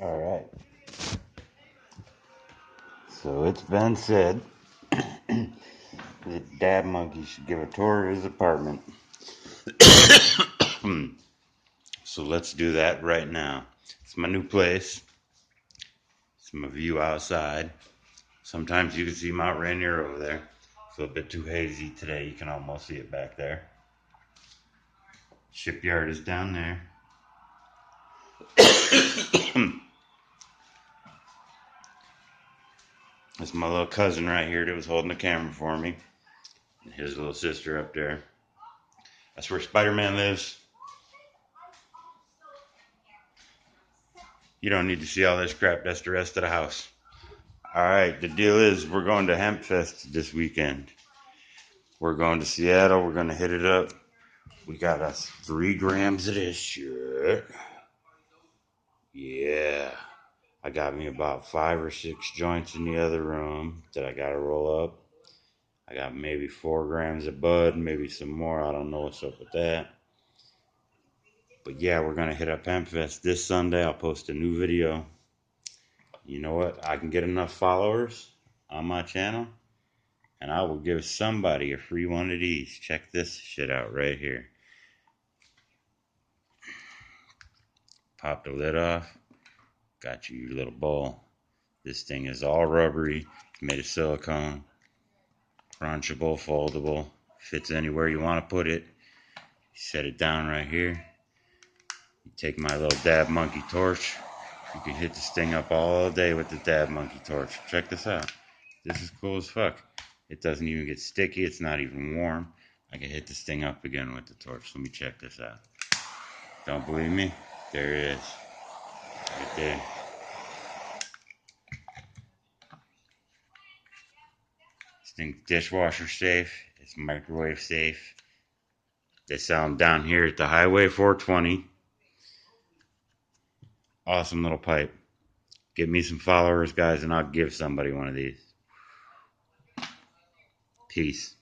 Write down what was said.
All right. So it's been said that Dad Monkey should give a tour of his apartment. So let's do that right now. It's my new place. It's my view outside. Sometimes you can see Mount Rainier over there. It's a bit too hazy today. You can almost see it back there. Shipyard is down there. It's my little cousin right here that was holding the camera for me. And his little sister up there. That's where Spider-Man lives. You don't need to see all this crap. That's the rest of the house. Alright, the deal is we're going to Hempfest this weekend. We're going to Seattle. We're going to hit it up. We got us 3 grams of this shit. Yeah. I got me about 5 or 6 joints in the other room that I got to roll up. I got maybe 4 grams of bud, maybe some more. I don't know what's up with that. But yeah, we're going to hit up Hempfest this Sunday. I'll post a new video. You know what? I can get enough followers on my channel, and I will give somebody a free one of these. Check this shit out right here. Pop the lid off. Got you your little bowl. This thing is all rubbery. It's made of silicone. Crunchable, foldable. Fits anywhere you want to put it. You set it down right here. You take my little Dab Monkey torch. You can hit this thing up all day with the Dab Monkey torch. Check this out. This is cool as fuck. It doesn't even get sticky. It's not even warm. I can hit this thing up again with the torch. Let me check this out. Don't believe me? There it is. Right there. This thing's dishwasher safe. It's microwave safe. They sell them down here at the Highway 420. Awesome little pipe. Get me some followers, guys, and I'll give somebody one of these. Peace.